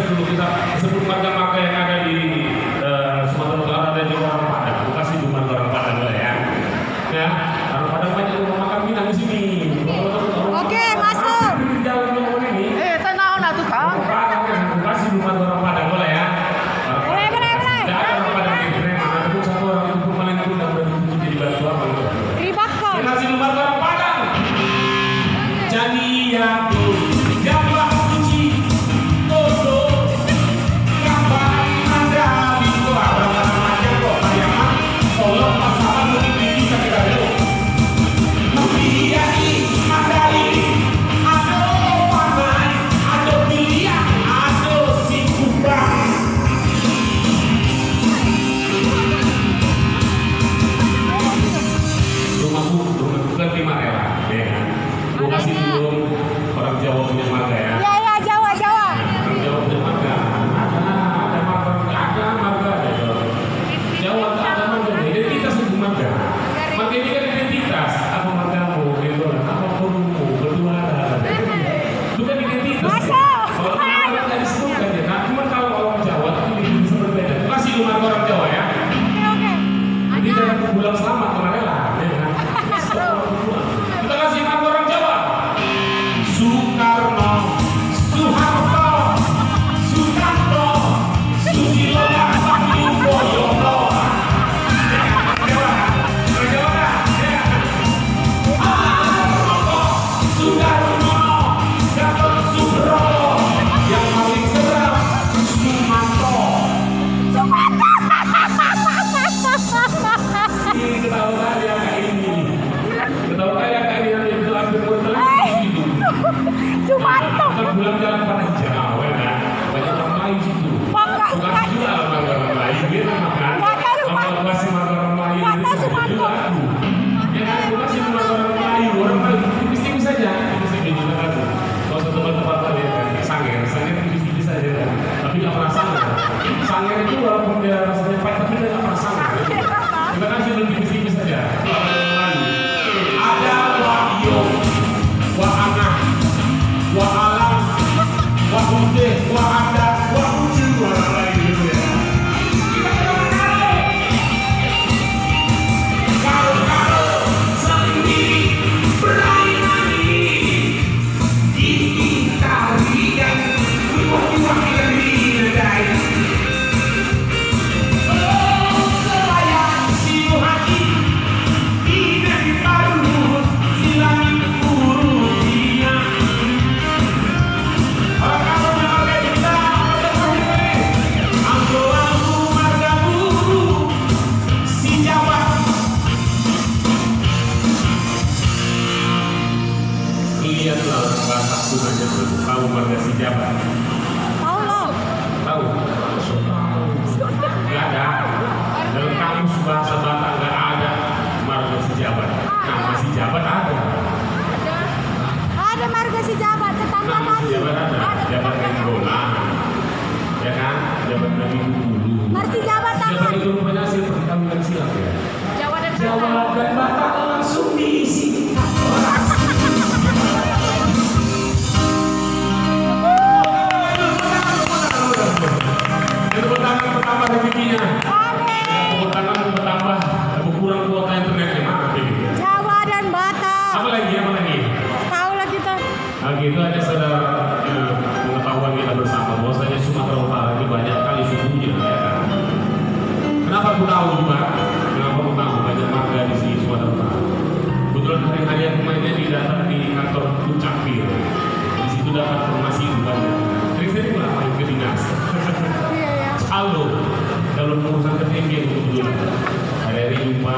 dulu kita sebut marga-marga yang ada di Sumatera Utara dan juga orang Padang. Aku kasih dulu marga orang Padang lah ya. Ya, orang Padang banyak rumah makan Minang di sini. Oke, masuk. Di jalan Lowon ini. tenang lah tuh kang. Aku kasih dulu marga orang Padang boleh ya. Boleh. Tidak ada orang Padang yang keren. Ada pun satu orang itu paling pun udah jadi batu apa gitu. Ribakon. Kita kasih dulu marga orang Padang. Jadi aku Jawa kunci Toto gambar Mandali itu abang-abang aja kok Pariaman Solo Pasaman mungkin bisa kita lihat Mutiari Mandali Ado Panai Ado Pilihan Ado Sikubang rumahku kan lima rela ya kan gue kasih dulu orang Jawa punya marga ya. Ya, Jawa. Orang Jawa punya marga. Ada marga, ada marga. Jawa tak ada marga. Identitas itu marga. Marga ini kan identitas. Apa margamu? Gitu lah. Apa kurungmu? Berdua ada. Itu kan identitas. Masuk. Kalau marga tadi sebutkan ya. Nah, cuma kalau orang Jawa itu bisa berbeda. Gue kasih dulu marga orang Jawa ya. Oke. Jadi jangan pulang selamat kemana rela. Kita kasih marga orang Jawa. Soekarno, Soeharto, Soekarno, Susilo, Bambang Yudhoyono. Soekarno, Gatot Subroto, yang paling seram Sumanto. Ini ketahuan ya kayak ini. Ketahuan ya kayak ini yang itu ambil motor itu. Sumanto. Kan pulang jalan pada jauh ya kan. Banyak orang lain situ. Enggak. Bukan juga orang lain gitu makan. Kalau masih orang lain Enggak tahu Sumanto. Ya kan, gue kasih orang lain. Orang lain tipis-tipis saja. Tipis-tipis juga kan. Kalau satu tempat tadi ya kan. Sanger tipis-tipis saja kan. Tapi nggak pernah sanger. Sanger itu walaupun dia rasanya pahit tapi dia nggak pernah sanger. Kita kasih tipis-tipis saja. Ada Wahyo, Wahana, Wahalang, Wahude, Wahanda, Wahuju, orang lain gitu ya. Kita karo sendiri berani ini tarian wah dari negara. Oh sayang si hati ini baru silang urusinya. Lihatlah orang Batak pun aja tahu marga si Jabat. Tahu loh. Tahu? Nggak ada. Dalam kamus bahasa Batak nggak ada marga si Jabat. Nama si Jabat ada. Ada marga si Jabat, tetangga Nama si kami. Jabat ada. Jabat Renggolan. Ya kan? Jabat Nabi Bulu. Marsi Jabat Jabat apa? itu rupanya hasil perkawinan silang ya. Jawa dan Jawa dan Batak langsung diisi. Tepuk tangan bertambah rezekinya. Tepuk tangan bertambah berkurang kuota internetnya mana begitu. Jawa dan Batak. Apa lagi? Tahu lah kita. Nah gitu aja saudara pengetahuan kita bersama bahwasanya Sumatera Utara ini banyak kali sukunya ya kan. Kenapa aku tahu juga? Kenapa aku tahu banyak marga di sini Sumatera Utara? Kebetulan hari-hari yang kemarin di data di kantor Dukcapil. Di situ dapat informasi banyak. Sering-sering lah main ke dinas. Iya. Halo, dalam urusan ketinggian kebetulan. Hari-hari jumpa